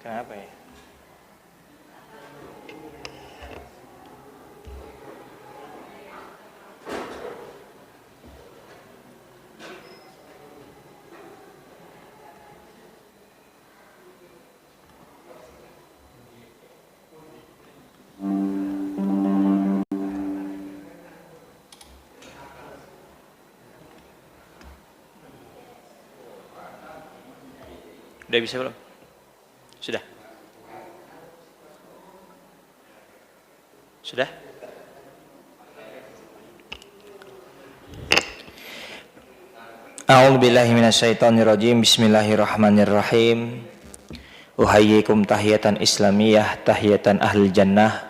Kenapa ya? Udah bisa belum? Sudah? Sudah? A'udzubillahi minasyaitonirrajim. Bismillahirrahmanirrahim. Uhayyikum tahiyatan islamiyah, tahiyatan ahlul jannah.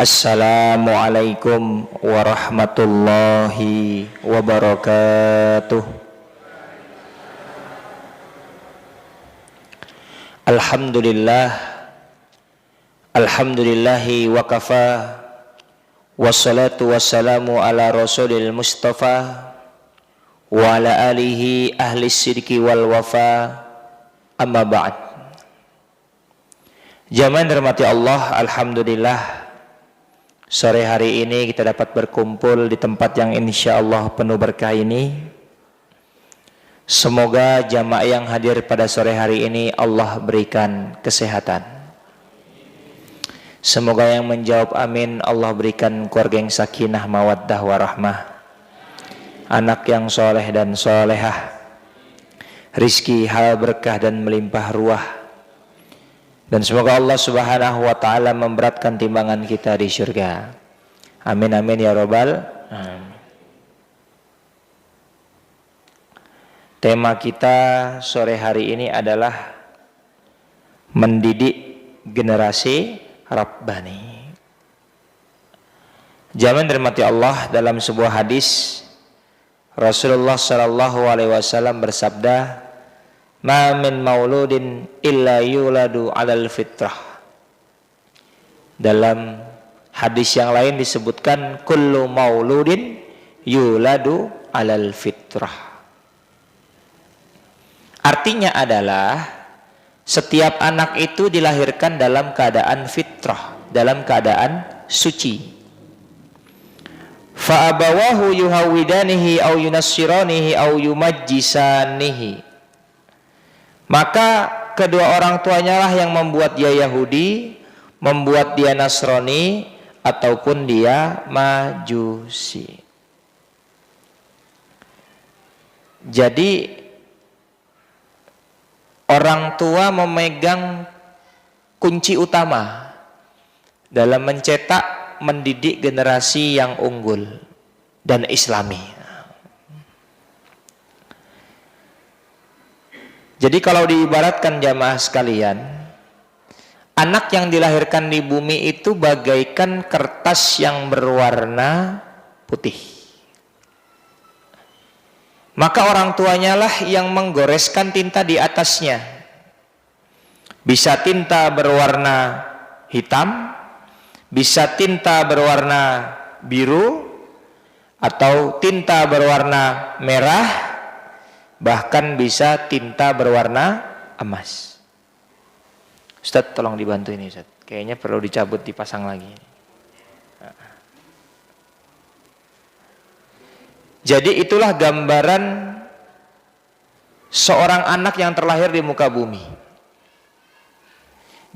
Assalamualaikum warahmatullahi wabarakatuh. Alhamdulillahi wa kafa, wassalatu wassalamu ala rasulil mustafa wa ala alihi ahli sidqi wal wafa, amma ba'd. Jamaah dirahmati Allah, alhamdulillah sore hari ini kita dapat berkumpul di tempat yang insya Allah penuh berkah ini. Semoga jamaah yang hadir pada sore hari ini Allah berikan kesehatan. Semoga yang menjawab amin Allah berikan keluarga yang sakinah mawaddah warahmah, anak yang soleh dan solehah, rizki halal berkah dan melimpah ruah. Dan semoga Allah subhanahu wa ta'ala memberatkan timbangan kita di syurga. Amin amin ya robbal alamin. Tema kita sore hari ini adalah mendidik generasi Rabbani. Jamaah dirahmati Allah, dalam sebuah hadis Rasulullah sallallahu alaihi wasallam bersabda, "Ma min mauludin illa yuladu 'alal fitrah." Dalam hadis yang lain disebutkan kullu mauludin yuladu 'alal fitrah. Artinya adalah setiap anak itu dilahirkan dalam keadaan fitrah, dalam keadaan suci. Fa abawahu yuhawidanihi au yunassiranihi au yumajjisanihi. Maka kedua orang tuanya lah yang membuat dia Yahudi, membuat dia Nasrani, ataupun dia Majusi. Jadi orang tua memegang kunci utama dalam mencetak, mendidik generasi yang unggul dan islami. Jadi kalau diibaratkan jamaah sekalian, anak yang dilahirkan di bumi itu bagaikan kertas yang berwarna putih. Maka orang tuanya lah yang menggoreskan tinta di atasnya. Bisa tinta berwarna hitam, bisa tinta berwarna biru, atau tinta berwarna merah, bahkan bisa tinta berwarna emas. Ustaz, tolong dibantu ini Ustaz. Kayaknya perlu dicabut, dipasang lagi. Jadi itulah gambaran seorang anak yang terlahir di muka bumi.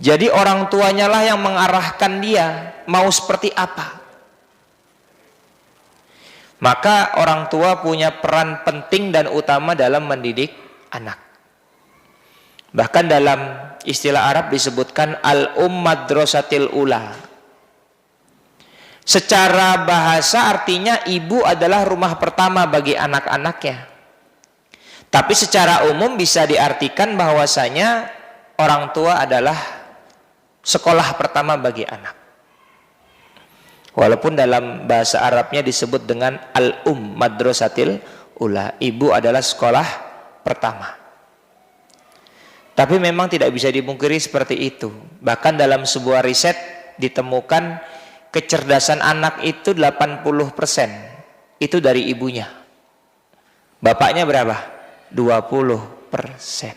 Jadi orang tuanya lah yang mengarahkan dia mau seperti apa. Maka orang tua punya peran penting dan utama dalam mendidik anak. Bahkan dalam istilah Arab disebutkan al-madrasatil ula. Secara bahasa artinya ibu adalah rumah pertama bagi anak-anaknya. Tapi secara umum bisa diartikan bahwasanya orang tua adalah sekolah pertama bagi anak. Walaupun dalam bahasa Arabnya disebut dengan madrasatil ula. Ibu adalah sekolah pertama. Tapi memang tidak bisa dipungkiri seperti itu. Bahkan dalam sebuah riset ditemukan kecerdasan anak itu 80% itu dari ibunya. Bapaknya berapa? 20%.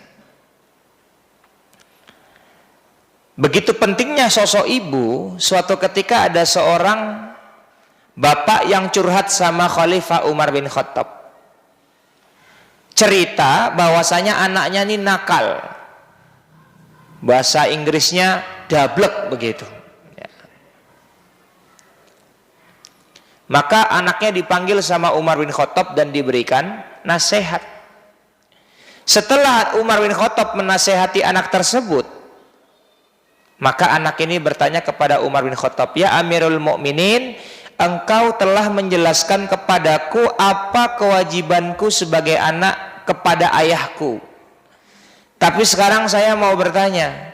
Begitu pentingnya sosok ibu, suatu ketika ada seorang bapak yang curhat sama Khalifah Umar bin Khattab. Cerita bahwasanya anaknya ini nakal. Bahasa Inggrisnya dablek begitu. Ya. Maka anaknya dipanggil sama Umar bin Khattab dan diberikan nasihat. Setelah Umar bin Khattab menasehati anak tersebut, maka anak ini bertanya kepada Umar bin Khattab, "Ya Amirul Mukminin, engkau telah menjelaskan kepadaku apa kewajibanku sebagai anak kepada ayahku. Tapi sekarang saya mau bertanya,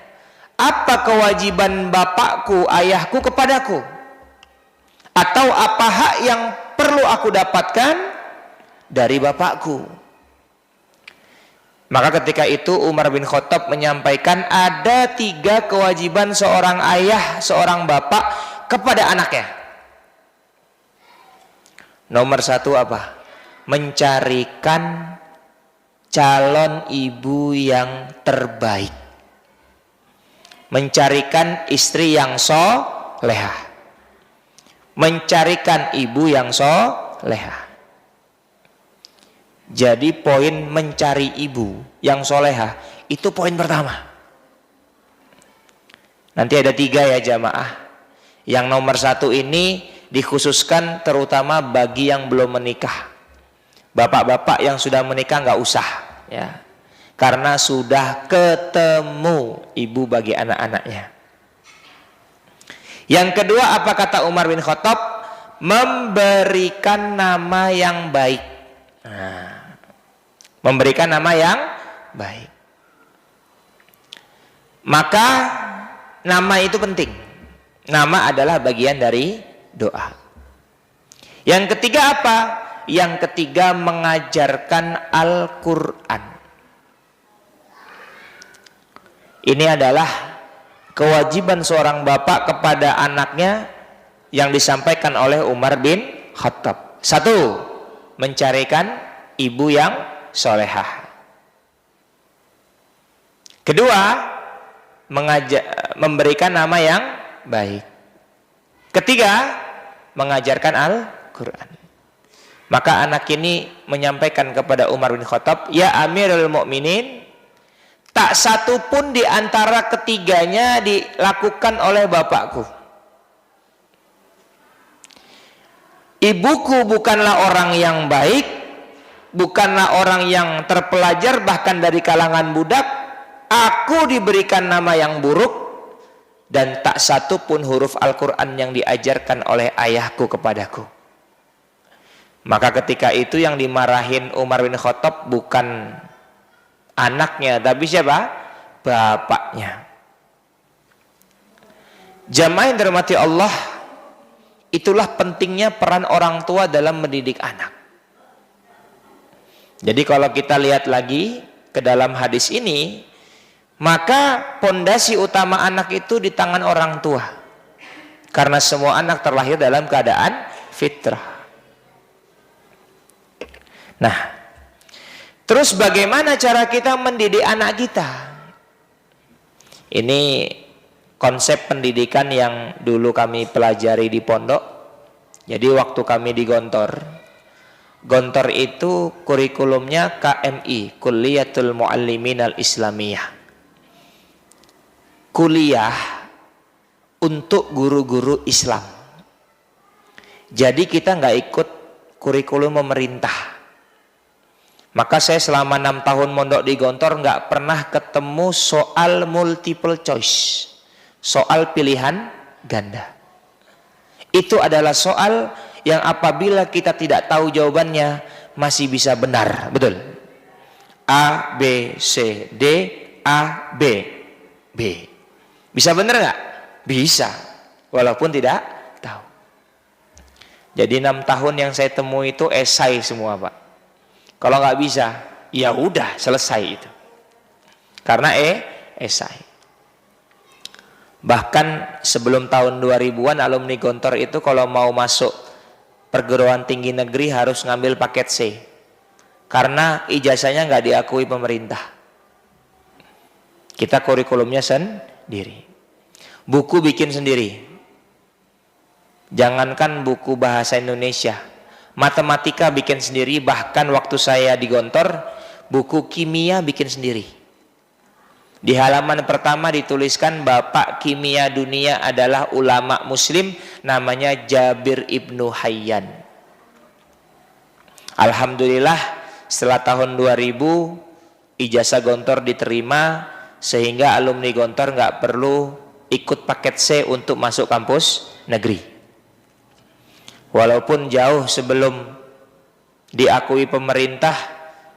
apa kewajiban bapakku, ayahku kepadaku? Atau apa hak yang perlu aku dapatkan dari bapakku?" Maka ketika itu Umar bin Khattab menyampaikan ada 3 kewajiban seorang ayah, seorang bapak kepada anaknya. Nomor 1 apa? Mencarikan calon ibu yang terbaik. Mencarikan istri yang solehah. Mencarikan ibu yang solehah. Jadi poin mencari ibu yang solehah itu poin pertama. Nanti ada 3 ya jamaah. Yang nomor 1 ini dikhususkan terutama bagi yang belum menikah. Bapak-bapak yang sudah menikah nggak usah ya, karena sudah ketemu ibu bagi anak-anaknya. Yang kedua apa kata Umar bin Khattab? Memberikan nama yang baik. Nah, memberikan nama yang baik. Maka nama itu penting. Nama adalah bagian dari doa. Yang ketiga apa? Yang ketiga mengajarkan Al-Quran. Ini adalah kewajiban seorang bapak kepada anaknya yang disampaikan oleh Umar bin Khattab. 1. Mencarikan ibu yang solehah. Kedua, memberikan nama yang baik. Ketiga, mengajarkan Al-Quran. Maka anak ini menyampaikan kepada Umar bin Khattab, "Ya Amirul Mukminin, tak satu pun di antara ketiganya dilakukan oleh bapakku. Ibuku bukanlah orang yang baik, bukanlah orang yang terpelajar, bahkan dari kalangan budak. Aku diberikan nama yang buruk, dan tak satu pun huruf Al-Quran yang diajarkan oleh ayahku kepadaku." Maka ketika itu yang dimarahin Umar bin Khattab bukan anaknya, tapi siapa? Bapaknya. Jamaah yang dirahmati Allah, itulah pentingnya peran orang tua dalam mendidik anak. Jadi kalau kita lihat lagi ke dalam hadis ini, maka pondasi utama anak itu di tangan orang tua. Karena semua anak terlahir dalam keadaan fitrah. Nah, terus bagaimana cara kita mendidik anak kita? Ini konsep pendidikan yang dulu kami pelajari di pondok. Jadi waktu kami di Gontor itu kurikulumnya KMI, Kulliyatul Muallimin Al-Islamiyah. Kuliah untuk guru-guru Islam. Jadi kita nggak ikut kurikulum pemerintah. Maka saya selama 6 tahun mondok di Gontor nggak pernah ketemu soal multiple choice, soal pilihan ganda. Itu adalah soal yang apabila kita tidak tahu jawabannya masih bisa benar, betul? A, B, C, D, A, B, B. Bisa benar nggak? Bisa, walaupun tidak tahu. Jadi 6 tahun yang saya temui itu esai semua, Pak. Kalau nggak bisa, ya udah selesai itu. Karena esai. Bahkan sebelum tahun 2000-an alumni Gontor itu kalau mau masuk perguruan tinggi negeri harus ngambil paket C. Karena ijazahnya nggak diakui pemerintah. Kita kurikulumnya sendiri. Buku bikin sendiri. Jangankan buku bahasa Indonesia, matematika bikin sendiri. Bahkan waktu saya di Gontor, buku kimia bikin sendiri. Di halaman pertama dituliskan bapak kimia dunia adalah ulama muslim, namanya Jabir Ibnu Hayyan. Alhamdulillah setelah tahun 2000 ijazah Gontor diterima, sehingga alumni Gontor nggak perlu ikut paket C untuk masuk kampus negeri. Walaupun jauh sebelum diakui pemerintah,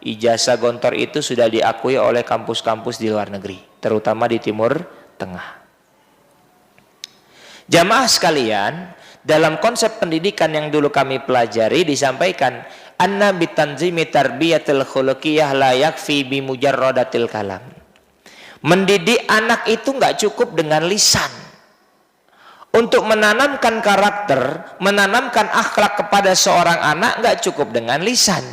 ijazah Gontor itu sudah diakui oleh kampus-kampus di luar negeri, terutama di Timur Tengah. Jamaah sekalian, dalam konsep pendidikan yang dulu kami pelajari disampaikan, anna bitanzimi tarbiyatil khuluqiyah la yakfi bi mujarradatil kalam. Mendidik anak itu nggak cukup dengan lisan. Untuk menanamkan karakter, menanamkan akhlak kepada seorang anak nggak cukup dengan lisan.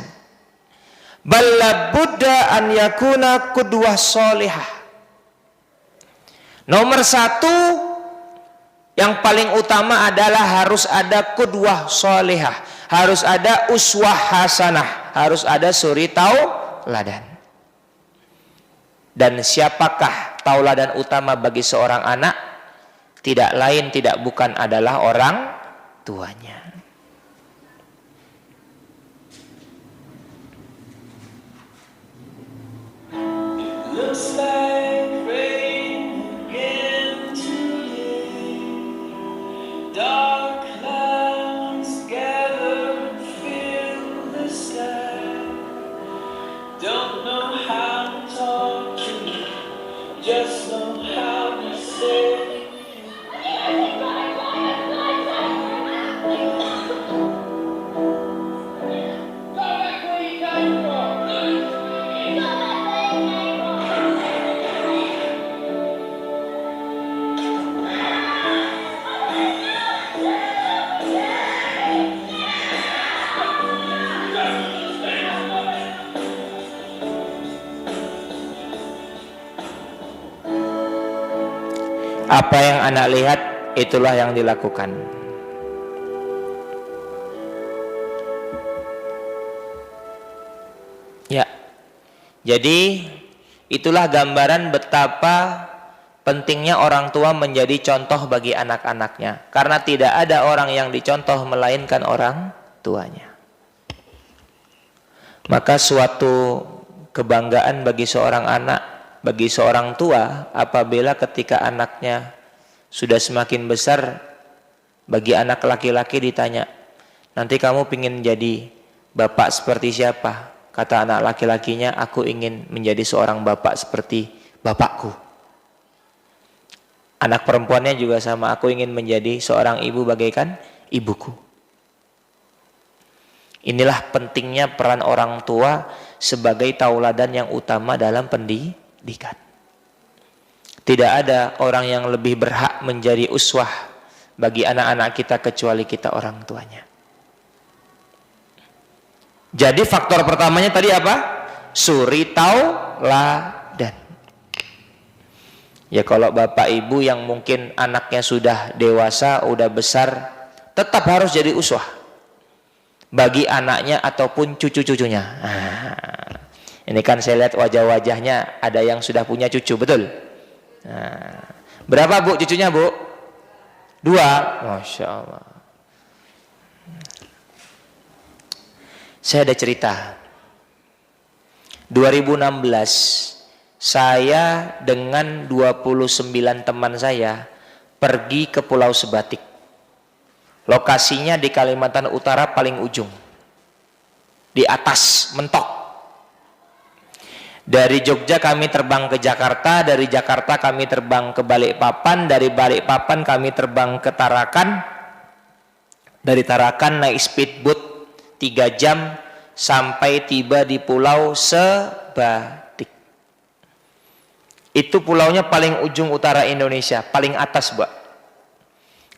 Balla budda an yakuna qudwah sholihah. Nomor satu yang paling utama adalah harus ada qudwah sholihah, harus ada uswah hasanah, harus ada suri tauladan. Dan siapakah tauladan utama bagi seorang anak? Tidak lain tidak bukan adalah orang tuanya. Looks like rain again today. Dark clouds gather and fill the sky. Don't know how to talk to you, just know how to say. Apa yang anak lihat, itulah yang dilakukan. Ya, jadi itulah gambaran betapa pentingnya orang tua menjadi contoh bagi anak-anaknya. Karena tidak ada orang yang dicontoh melainkan orang tuanya. Maka suatu kebanggaan bagi seorang anak, bagi seorang tua, apabila ketika anaknya sudah semakin besar, bagi anak laki-laki ditanya, nanti kamu ingin jadi bapak seperti siapa? Kata anak laki-lakinya, aku ingin menjadi seorang bapak seperti bapakku. Anak perempuannya juga sama, aku ingin menjadi seorang ibu bagaikan ibuku. Inilah pentingnya peran orang tua sebagai tauladan yang utama dalam pendidikan. Tidak ada orang yang lebih berhak menjadi uswah bagi anak-anak kita kecuali kita orang tuanya. Jadi faktor pertamanya tadi apa? Suri tauladan. Ya kalau bapak ibu yang mungkin anaknya sudah dewasa, udah besar, tetap harus jadi uswah bagi anaknya ataupun cucu-cucunya. Ini kan saya lihat wajah-wajahnya ada yang sudah punya cucu, betul? Berapa bu cucunya bu? 2. Masya Allah. Saya ada cerita. 2016 saya dengan 29 teman saya pergi ke Pulau Sebatik. Lokasinya di Kalimantan Utara paling ujung, di atas mentok. Dari Jogja kami terbang ke Jakarta, dari Jakarta kami terbang ke Balikpapan, dari Balikpapan kami terbang ke Tarakan, dari Tarakan naik speedboat 3 jam sampai tiba di Pulau Sebatik. Itu pulaunya paling ujung utara Indonesia, paling atas, Mbak.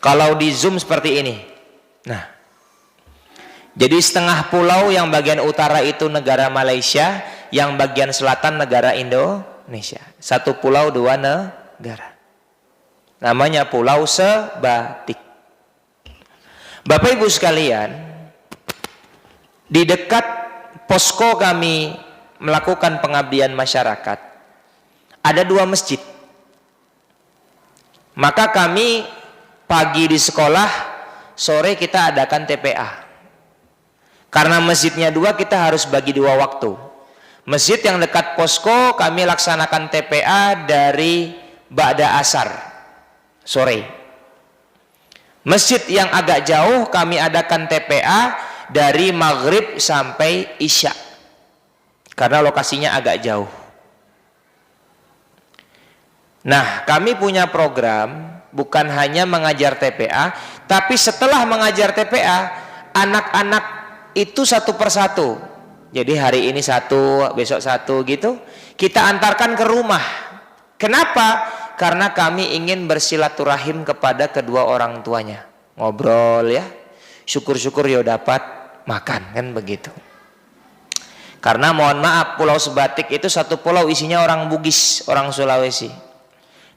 Kalau di zoom seperti ini. Nah, jadi setengah pulau yang bagian utara itu negara Malaysia, yang bagian selatan negara Indonesia. 1 pulau 2 negara. Namanya Pulau Sebatik. Bapak Ibu sekalian, di dekat posko kami melakukan pengabdian masyarakat, ada 2 masjid. Maka kami pagi di sekolah, sore kita adakan TPA. Karena masjidnya 2, kita harus bagi 2 waktu. Masjid yang dekat posko kami laksanakan TPA dari ba'da asar sore. Masjid yang agak jauh kami adakan TPA dari maghrib sampai isya, karena lokasinya agak jauh. Nah, kami punya program bukan hanya mengajar TPA, tapi setelah mengajar TPA, anak-anak itu satu persatu. Jadi hari ini satu, besok satu gitu, kita antarkan ke rumah. Kenapa? Karena kami ingin bersilaturahim kepada kedua orang tuanya. Ngobrol ya, syukur-syukur ya dapat makan, kan begitu. Karena mohon maaf, Pulau Sebatik itu satu pulau isinya orang Bugis, orang Sulawesi.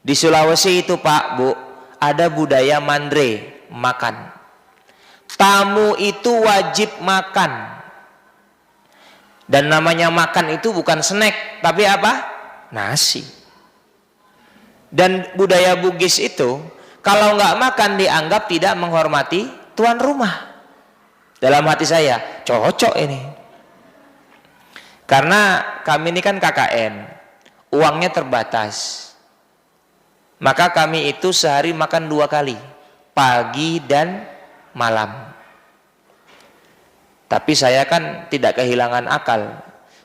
Di Sulawesi itu Pak, Bu, ada budaya mandre, makan. Tamu itu wajib makan. Dan namanya makan itu bukan snack, tapi apa? Nasi. Dan budaya Bugis itu, kalau nggak makan dianggap tidak menghormati tuan rumah. Dalam hati saya, cocok ini. Karena kami ini kan KKN, uangnya terbatas. Maka kami itu sehari makan 2 kali, pagi dan malam. Tapi saya kan tidak kehilangan akal.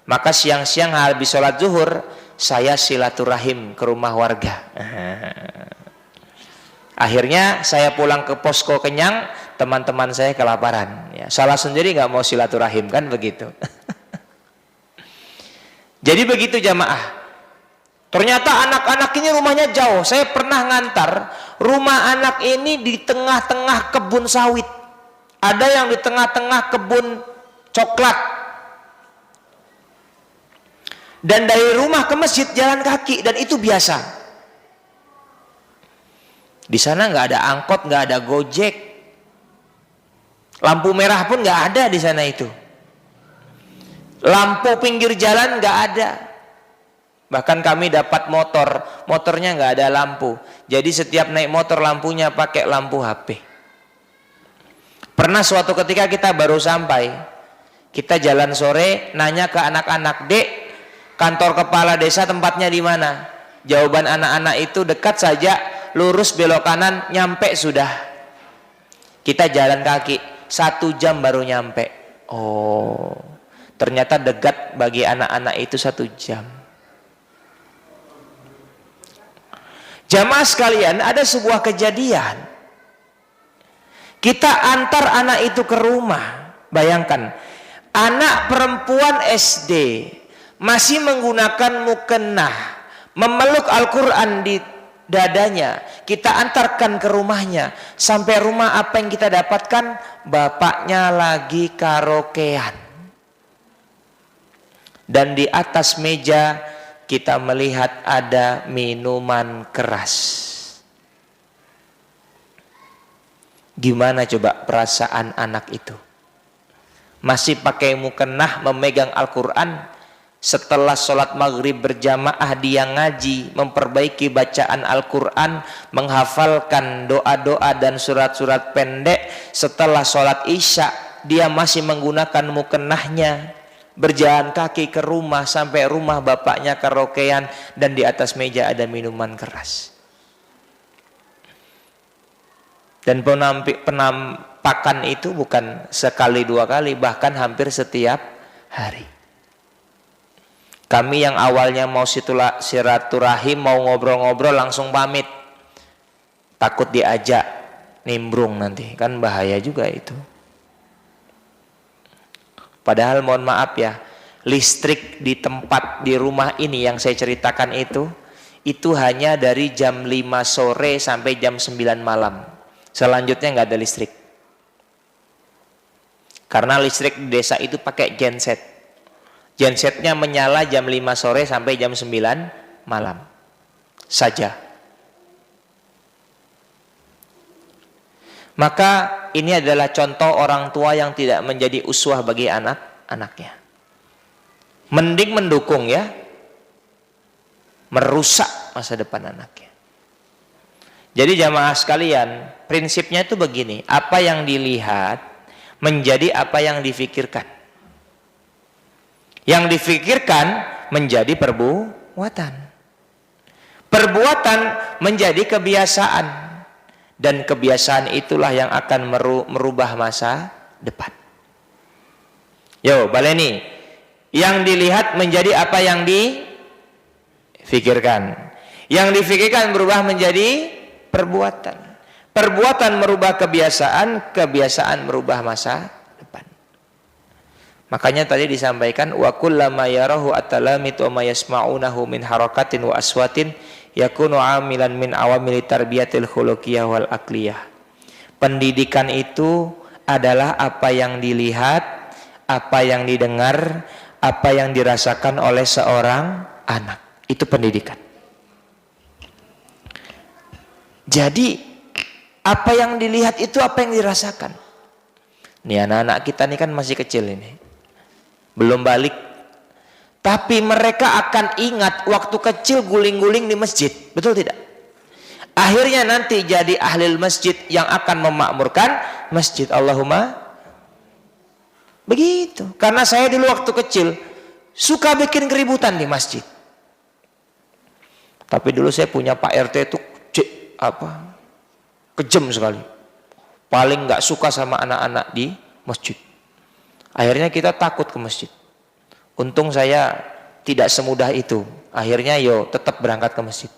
Maka siang-siang habis sholat zuhur, saya silaturahim ke rumah warga. Akhirnya saya pulang ke posko kenyang, teman-teman saya kelaparan. Ya, salah sendiri nggak mau silaturahim, kan begitu. Jadi begitu jamaah. Ternyata anak-anak ini rumahnya jauh. Saya pernah ngantar rumah anak ini di tengah-tengah kebun sawit. Ada yang di tengah-tengah kebun coklat. Dan dari rumah ke masjid jalan kaki, dan itu biasa. Di sana nggak ada angkot, nggak ada gojek, lampu merah pun nggak ada di sana itu. Lampu pinggir jalan nggak ada. Bahkan kami dapat motornya nggak ada lampu. Jadi setiap naik motor lampunya pakai lampu HP. Pernah suatu ketika kita baru sampai, kita jalan sore, nanya ke anak-anak, "Dek, kantor kepala desa tempatnya di mana?" Jawaban anak-anak itu, "Dekat saja, lurus belok kanan, nyampe sudah." Kita jalan kaki 1 jam baru nyampe. Oh, ternyata dekat bagi anak-anak itu 1 jam. Jamaah sekalian, ada sebuah kejadian. Kita antar anak itu ke rumah. Bayangkan, anak perempuan SD masih menggunakan mukennah, memeluk Al-Quran di dadanya. Kita antarkan ke rumahnya. Sampai rumah apa yang kita dapatkan? Bapaknya lagi karaokean. Dan di atas meja kita melihat ada minuman keras. Gimana coba perasaan anak itu? Masih pakai mukennah, memegang Al-Quran. Setelah sholat maghrib berjamaah dia ngaji, memperbaiki bacaan Al-Quran, menghafalkan doa-doa dan surat-surat pendek. Setelah sholat isya dia masih menggunakan mukennahnya, berjalan kaki ke rumah, sampai rumah bapaknya karaokean, dan di atas meja ada minuman keras. Dan penampakan itu bukan sekali 2 kali, bahkan hampir setiap hari. Kami yang awalnya mau silaturahim, mau ngobrol-ngobrol, langsung pamit. Takut diajak nimbrung nanti, kan bahaya juga itu. Padahal mohon maaf ya, listrik di tempat di rumah ini yang saya ceritakan itu hanya dari jam 5 sore sampai jam 9 malam. Selanjutnya nggak ada listrik. Karena listrik di desa itu pakai genset. Gensetnya menyala jam 5 sore sampai jam 9 malam saja. Maka ini adalah contoh orang tua yang tidak menjadi uswah bagi anak-anaknya. Mending mendukung ya, merusak masa depan anaknya. Jadi jamaah sekalian, prinsipnya itu begini, apa yang dilihat menjadi apa yang difikirkan. Yang difikirkan menjadi perbuatan. Perbuatan menjadi kebiasaan. Dan kebiasaan itulah yang akan merubah masa depan. Yo, baleni. Yang dilihat menjadi apa yang difikirkan. Yang difikirkan berubah menjadi perbuatan. Perbuatan merubah kebiasaan, kebiasaan merubah masa depan. Makanya tadi disampaikan wa kullama yarahu at-talamit wa ma yasma'unahu min harakatin wa aswatin yakunu amilan min awamili tarbiyatil khuluqiyah wal aqliyah. Pendidikan itu adalah apa yang dilihat, apa yang didengar, apa yang dirasakan oleh seorang anak. Itu pendidikan. Jadi apa yang dilihat itu apa yang dirasakan. Nih anak-anak kita nih kan masih kecil ini, belum balik. Tapi mereka akan ingat waktu kecil guling-guling di masjid. Betul tidak? Akhirnya nanti jadi ahli masjid yang akan memakmurkan masjid. Allahumma begitu. Karena saya dulu waktu kecil suka bikin keributan di masjid. Tapi dulu saya punya Pak RT itu kejam sekali. Paling nggak suka sama anak-anak di masjid. Akhirnya kita takut ke masjid. Untung saya tidak semudah itu. Akhirnya tetap berangkat ke masjid.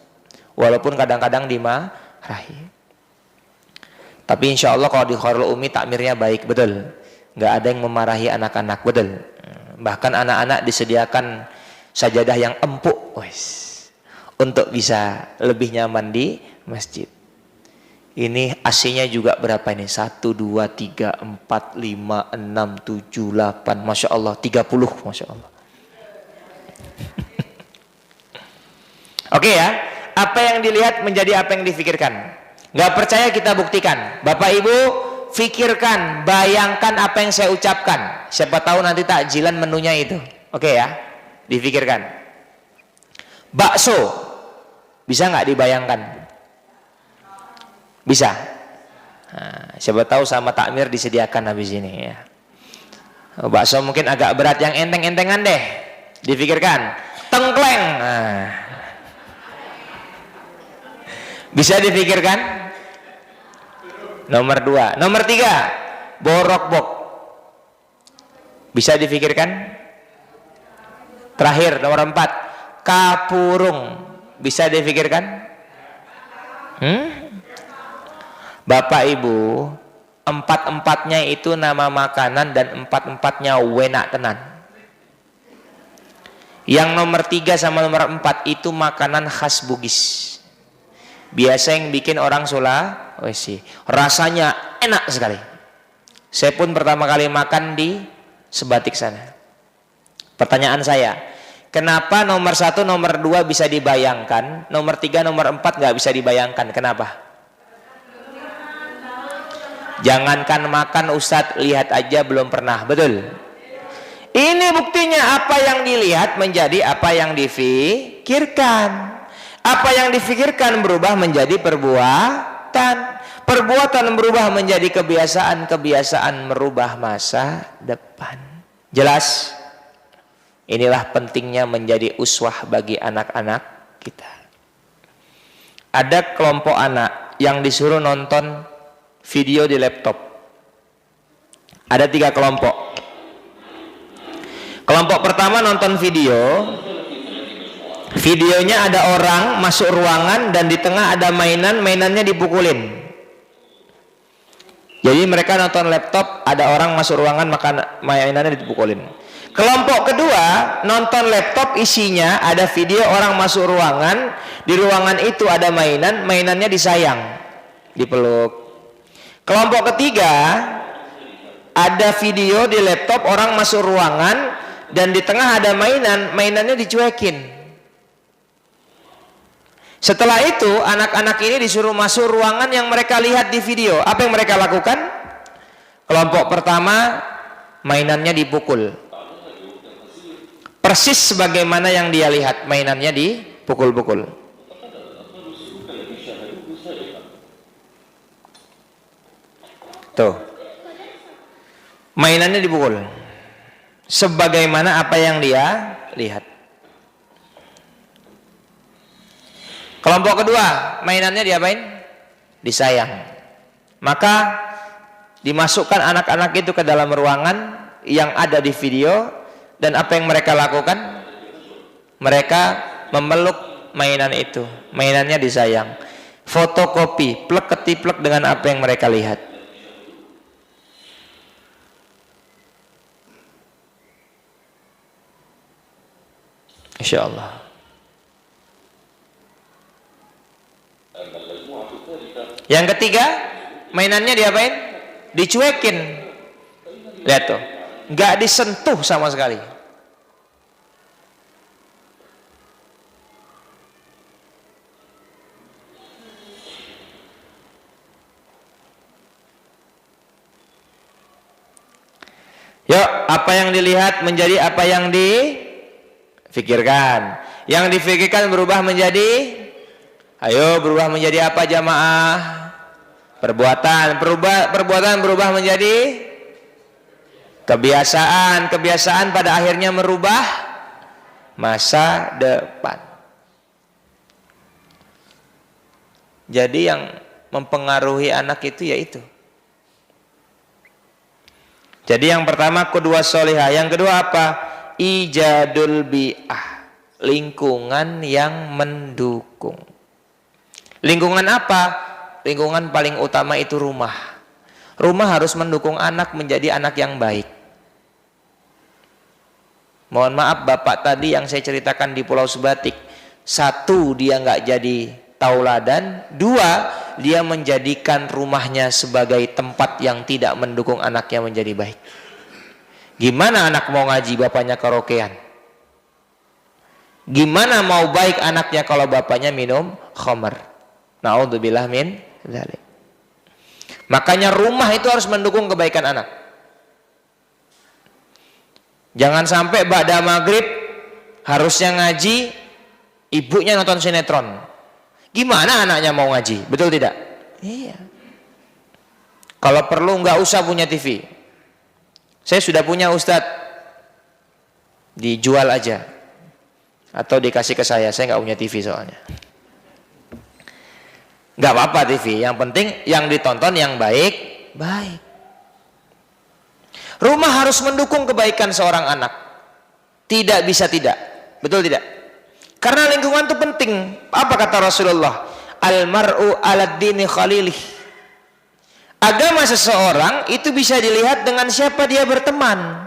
Walaupun kadang-kadang dimarahi. Tapi insya Allah kalau di Khairul Ummi takmirnya baik, betul. Nggak ada yang memarahi anak-anak, betul. Bahkan anak-anak disediakan sajadah yang empuk, untuk bisa lebih nyaman di masjid. Ini AC-nya juga berapa ini? 1, 2, 3, 4, 5, 6, 7, 8. Masya Allah, 30. Masya Allah. Oke ya. Apa yang dilihat menjadi apa yang difikirkan. Gak percaya kita buktikan. Bapak Ibu, fikirkan, bayangkan apa yang saya ucapkan. Siapa tahu nanti takjilan menunya itu. Oke ya. Difikirkan. Bakso. Bisa gak dibayangkan? Bisa. Nah, siapa tahu sama takmir disediakan habis ini ya. Bakso mungkin agak berat, yang enteng-entengan deh. Difikirkan. Tengkleng. Nah. Bisa difikirkan? Nomor 2. Nomor 3. Borokbok. Bisa difikirkan? Terakhir nomor 4. Kapurung. Bisa difikirkan? Bapak Ibu, 4-4-nya itu nama makanan dan 4-4-nya wenak tenan. Yang nomor 3 sama nomor 4 itu makanan khas Bugis. Biasa yang bikin orang Sulawesi. Rasanya enak sekali. Saya pun pertama kali makan di Sebatik sana. Pertanyaan saya, kenapa nomor 1, nomor 2 bisa dibayangkan, nomor 3, nomor 4 nggak bisa dibayangkan? Kenapa? Jangankan makan Ustadz, lihat aja belum pernah. Betul? Ini buktinya apa yang dilihat menjadi apa yang difikirkan. Apa yang difikirkan berubah menjadi perbuatan. Perbuatan berubah menjadi kebiasaan. Kebiasaan merubah masa depan. Jelas? Inilah pentingnya menjadi uswah bagi anak-anak kita. Ada kelompok anak yang disuruh nonton video di laptop. Ada 3 kelompok. Kelompok pertama nonton video. Videonya ada orang masuk ruangan dan di tengah ada mainan, mainannya dipukulin. Jadi mereka nonton laptop, ada orang masuk ruangan maka mainannya dipukulin. Kelompok kedua nonton laptop, isinya ada video orang masuk ruangan, di ruangan itu ada mainan, mainannya disayang, dipeluk. Kelompok ketiga ada video di laptop orang masuk ruangan dan di tengah ada mainan, mainannya dicuekin. Setelah itu anak-anak ini disuruh masuk ruangan yang mereka lihat di video. Apa yang mereka lakukan? Kelompok pertama mainannya dipukul. Persis sebagaimana yang dia lihat, mainannya dipukul-pukul. Tuh. Mainannya dipukul. Sebagaimana apa yang dia lihat. Kelompok kedua, mainannya diapain? Disayang. Maka dimasukkan anak-anak itu ke dalam ruangan yang ada di video, dan apa yang mereka lakukan? Mereka memeluk mainan itu. Mainannya disayang. Fotokopi, plek ketiplek dengan apa yang mereka lihat. Insya Allah. Yang ketiga, mainannya diapain? Dicuekin. Lihat tuh, nggak disentuh sama sekali. Yuk, apa yang dilihat menjadi apa yang difikirkan. Yang difikirkan berubah menjadi, ayo berubah menjadi apa jamaah? Perbuatan. Perbuatan berubah menjadi kebiasaan. Kebiasaan pada akhirnya merubah masa depan. Jadi yang mempengaruhi anak itu yaitu. Jadi yang pertama kedua solihah. Yang kedua apa? Ijadul bi'ah. Lingkungan yang mendukung. Lingkungan apa? Lingkungan paling utama itu rumah. Rumah harus mendukung anak menjadi anak yang baik. Mohon maaf bapak tadi yang saya ceritakan di Pulau Sebatik. Satu, dia nggak jadi tauladan. Dua, dia menjadikan rumahnya sebagai tempat yang tidak mendukung anaknya menjadi baik. Gimana anak mau ngaji bapaknya karaokean? Gimana mau baik anaknya kalau bapaknya minum khamar? Na'udzubillah min dzalik. Makanya rumah itu harus mendukung kebaikan anak. Jangan sampai ba'da maghrib harusnya ngaji, ibunya nonton sinetron. Gimana anaknya mau ngaji? Betul tidak? Iya. Kalau perlu nggak usah punya TV. Saya sudah punya ustadz, dijual aja atau dikasih ke saya nggak punya TV soalnya. Nggak apa-apa TV, yang penting yang ditonton yang baik. Rumah harus mendukung kebaikan seorang anak. Tidak bisa tidak. Betul tidak? Karena lingkungan itu penting. Apa kata Rasulullah? Al-mar'u ala dini khalilih. Agama seseorang itu bisa dilihat dengan siapa dia berteman.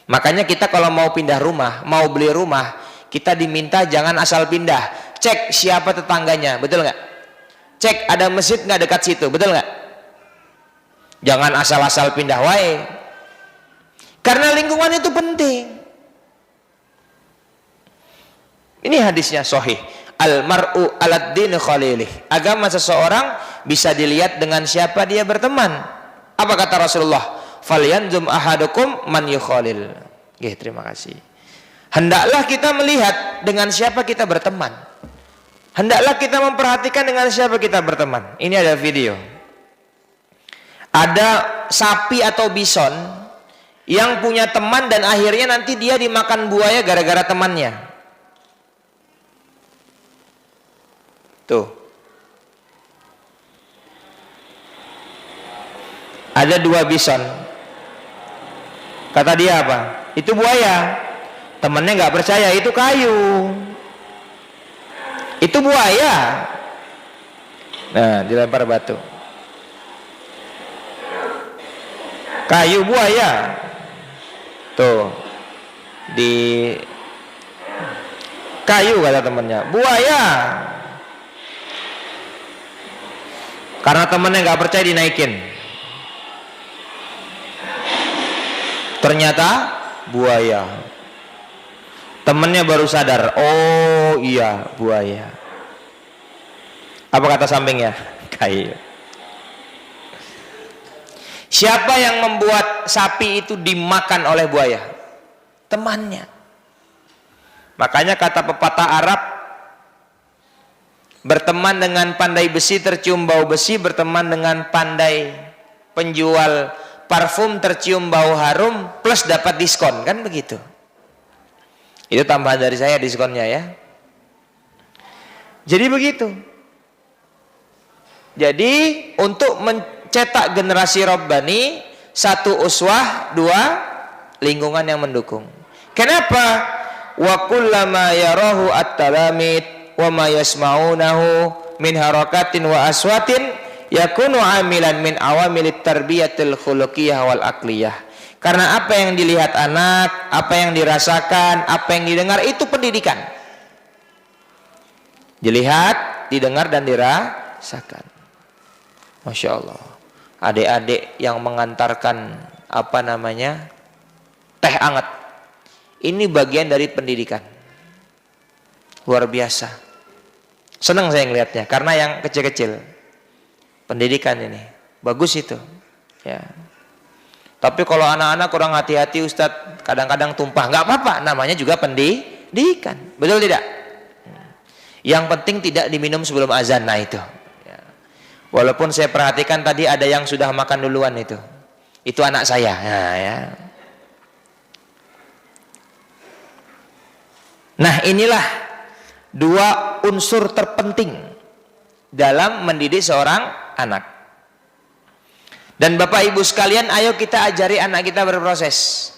Makanya kita kalau mau pindah rumah, mau beli rumah, kita diminta jangan asal pindah. Cek siapa tetangganya, betul nggak? Cek ada masjid nggak dekat situ, betul nggak? Jangan asal-asal pindah wae. Karena lingkungan itu penting. Ini hadisnya sahih. Al-mar'u alad din khalilih. Agama seseorang bisa dilihat dengan siapa dia berteman. Apa kata Rasulullah? Falyanzum ahadukum man yukhalil. Oke, terima kasih. Hendaklah kita melihat dengan siapa kita berteman. Hendaklah kita memperhatikan dengan siapa kita berteman. Ini ada video. Ada sapi atau bison yang punya teman dan akhirnya nanti dia dimakan buaya gara-gara temannya. Tuh. Ada dua bison. Kata dia apa? Itu buaya. Temannya nggak percaya, itu kayu. Itu buaya. Nah, dilempar batu. Kayu buaya. Tuh. Di kayu kata temannya. Buaya. Karena temannya nggak percaya dinaikin. Ternyata buaya. Temennya baru sadar, oh iya buaya. Apa kata sampingnya? Kayu. Siapa yang membuat sapi itu dimakan oleh buaya? Temannya. Makanya kata pepatah Arab, berteman dengan pandai besi tercium bau besi, berteman dengan pandai penjual parfum tercium bau harum, plus dapat diskon, kan begitu. Itu tambahan dari saya diskonnya ya. Jadi begitu. Jadi untuk mencetak generasi Rabbani, satu uswah, dua lingkungan yang mendukung. Kenapa? Wa kullama yarahu at-talamid wa ma yasma'unahu min harakatin wa aswatin yakunu amilan min awamilit tarbiyatil khuluqiyah wal aqliyah. Karena apa yang dilihat anak, apa yang dirasakan, apa yang didengar itu pendidikan. Dilihat, didengar dan dirasakan. Masya Allah. Adik-adik yang mengantarkan teh hangat, ini bagian dari pendidikan. Luar biasa. Senang saya ngelihatnya karena yang kecil-kecil. Pendidikan ini bagus itu. Ya. Tapi kalau anak-anak kurang hati-hati Ustadz, kadang-kadang tumpah, nggak apa-apa, namanya juga pendidikan. Betul tidak? Yang penting tidak diminum sebelum azan. Nah itu. Ya. Walaupun saya perhatikan tadi ada yang sudah makan duluan itu. Itu anak saya. Nah, ya. Nah inilah dua unsur terpenting dalam mendidik seorang anak. Dan Bapak Ibu sekalian, ayo kita ajari anak kita berproses.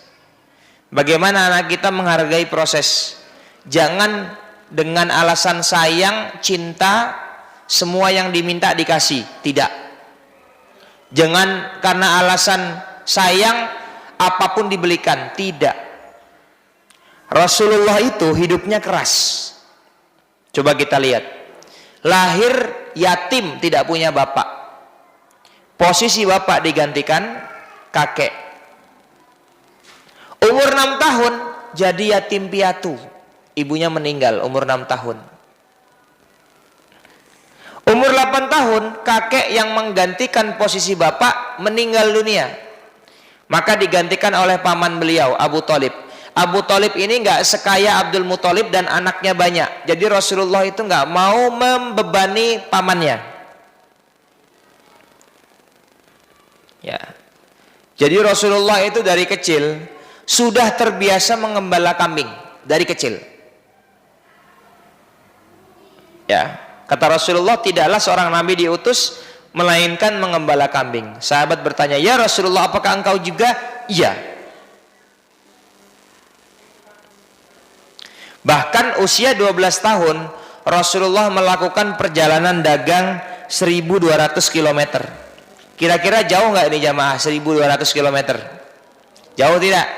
Bagaimana anak kita menghargai proses. Jangan dengan alasan sayang, cinta, semua yang diminta dikasih. Tidak. Jangan karena alasan sayang, apapun dibelikan. Tidak. Rasulullah itu hidupnya keras. Coba kita lihat. Lahir yatim, tidak punya bapak. Posisi bapak digantikan kakek. Umur 6 tahun jadi yatim piatu. Ibunya meninggal umur 6 tahun. Umur 8 tahun kakek yang menggantikan posisi bapak meninggal dunia. Maka digantikan oleh paman beliau, Abu Thalib. Abu Thalib ini nggak sekaya Abdul Muthalib dan anaknya banyak. Jadi Rasulullah itu nggak mau membebani pamannya. Ya. Jadi Rasulullah itu dari kecil sudah terbiasa mengembala kambing dari kecil. Ya, kata Rasulullah, tidaklah seorang nabi diutus melainkan mengembala kambing. Sahabat bertanya, "Ya Rasulullah, apakah engkau juga?" Iya. Bahkan usia 12 tahun Rasulullah melakukan perjalanan dagang 1200 km. Kira-kira jauh nggak ini jamaah 1200 km? Jauh tidak?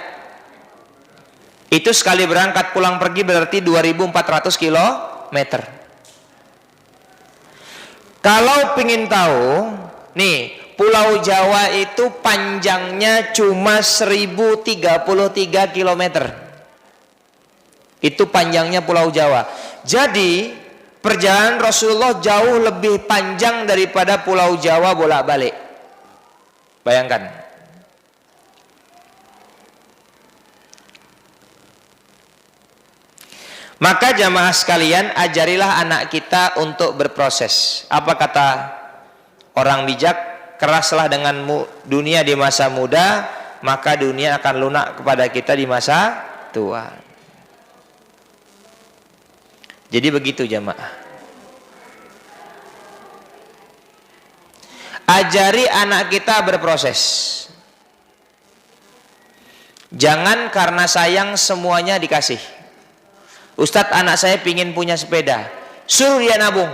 Itu sekali berangkat pulang pergi berarti 2400 km. Kalau pingin tahu, nih Pulau Jawa itu panjangnya cuma 1033 km. Itu panjangnya Pulau Jawa. Jadi perjalanan Rasulullah jauh lebih panjang daripada Pulau Jawa bolak-balik. Bayangkan. Maka jamaah sekalian, ajarilah anak kita untuk berproses. Apa kata orang bijak? Keraslah dengan dunia di masa muda, maka dunia akan lunak kepada kita di masa tua. Jadi begitu jamaah. Ajari anak kita berproses. Jangan karena sayang semuanya dikasih. Ustadz, anak saya pingin punya sepeda, suruh dia nabung.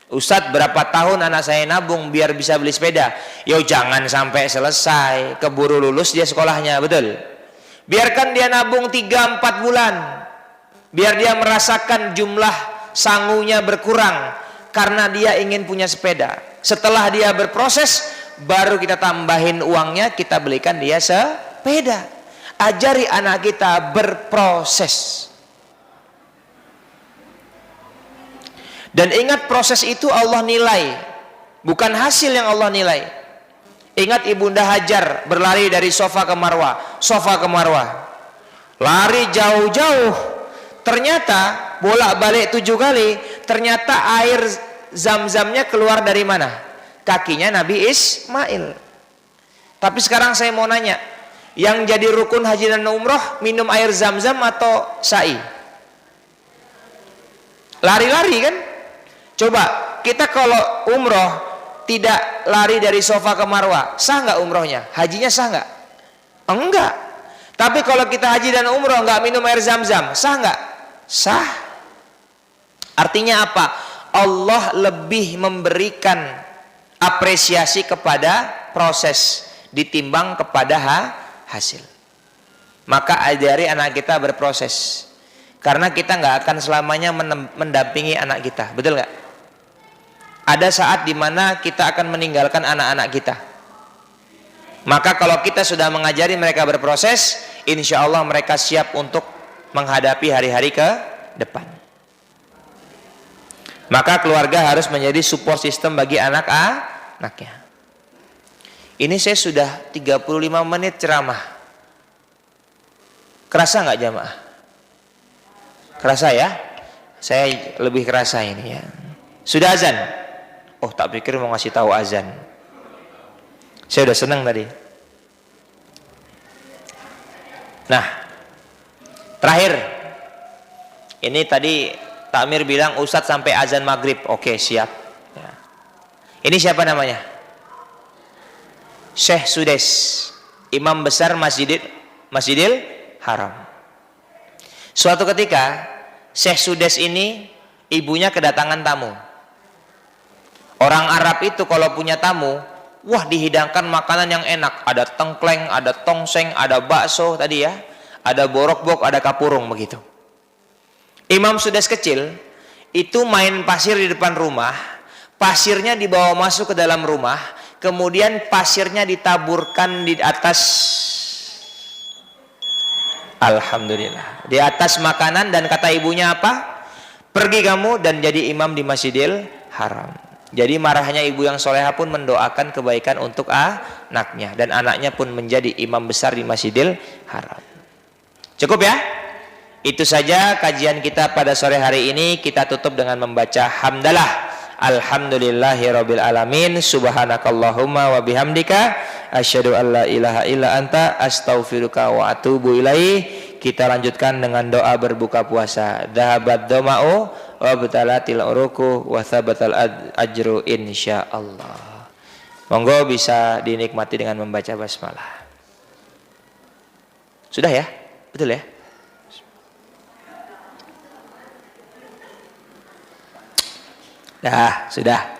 Ustadz, berapa tahun anak saya nabung biar bisa beli sepeda? Yo jangan sampai selesai, keburu lulus dia sekolahnya, betul? Biarkan dia nabung 3-4 bulan, biar dia merasakan jumlah sangunya berkurang karena dia ingin punya sepeda. Setelah dia berproses, baru kita tambahin uangnya, kita belikan dia sepeda. Ajari anak kita berproses. Dan ingat proses itu Allah nilai, bukan hasil yang Allah nilai. Ingat Ibunda Hajar berlari dari Safa ke Marwah, Safa ke Marwah, lari jauh-jauh, ternyata bolak-balik 7 kali, ternyata air zam-zamnya keluar dari mana? Kakinya Nabi Ismail. Tapi sekarang saya mau nanya, yang jadi rukun haji dan umroh minum air zam-zam atau sa'i? Lari-lari kan? Coba kita kalau umroh tidak lari dari Safa ke Marwah, sah nggak umrohnya? Hajinya sah nggak? Enggak. Tapi kalau kita haji dan umroh nggak minum air zam-zam, sah nggak? Sah. Artinya apa? Allah lebih memberikan apresiasi kepada proses ditimbang kepada hasil. Maka ajari anak kita berproses, karena kita nggak akan selamanya mendampingi anak kita, betul nggak? Ada saat dimana kita akan meninggalkan anak-anak kita. Maka kalau kita sudah mengajari mereka berproses, insya Allah mereka siap untuk menghadapi hari-hari ke depan. Maka keluarga harus menjadi support system bagi anak-anaknya. Ini saya sudah 35 menit ceramah. Kerasa nggak jamaah? Kerasa ya? Saya lebih kerasa ini ya. Sudah azan? Oh, tak pikir mau ngasih tahu azan. Saya udah senang tadi. Nah, terakhir. Ini tadi Takmir bilang Ustadz sampai azan maghrib. Oke, siap. Ya. Ini siapa namanya? Syekh Sudes, Imam besar Masjidil Haram. Suatu ketika Syekh Sudes ini ibunya kedatangan tamu. Orang Arab itu kalau punya tamu, wah dihidangkan makanan yang enak. Ada tengkleng, ada tongseng, ada bakso tadi ya, ada borokbok, ada kapurung begitu. Imam Sudes kecil itu main pasir di depan rumah, pasirnya dibawa masuk ke dalam rumah, kemudian pasirnya ditaburkan di atas, alhamdulillah, di atas makanan, dan kata ibunya apa? Pergi kamu dan jadi imam di Masjidil Haram. Jadi marahnya ibu yang soleha pun mendoakan kebaikan untuk anaknya, dan anaknya pun menjadi imam besar di Masjidil Haram. Cukup ya? Itu saja kajian kita pada sore hari ini. Kita tutup dengan membaca hamdalah. Alhamdulillahirabbil alamin. Subhanakallahumma wa bihamdika asyhadu an la ilaha illa anta astaghfiruka wa atubu ilaih. Kita lanjutkan dengan doa berbuka puasa. Dhahabat dhama'u wa batalatil uruku wa thabatal ajru insyaallah. Monggo bisa dinikmati dengan membaca basmalah. Sudah ya? Betul ya? Sudah.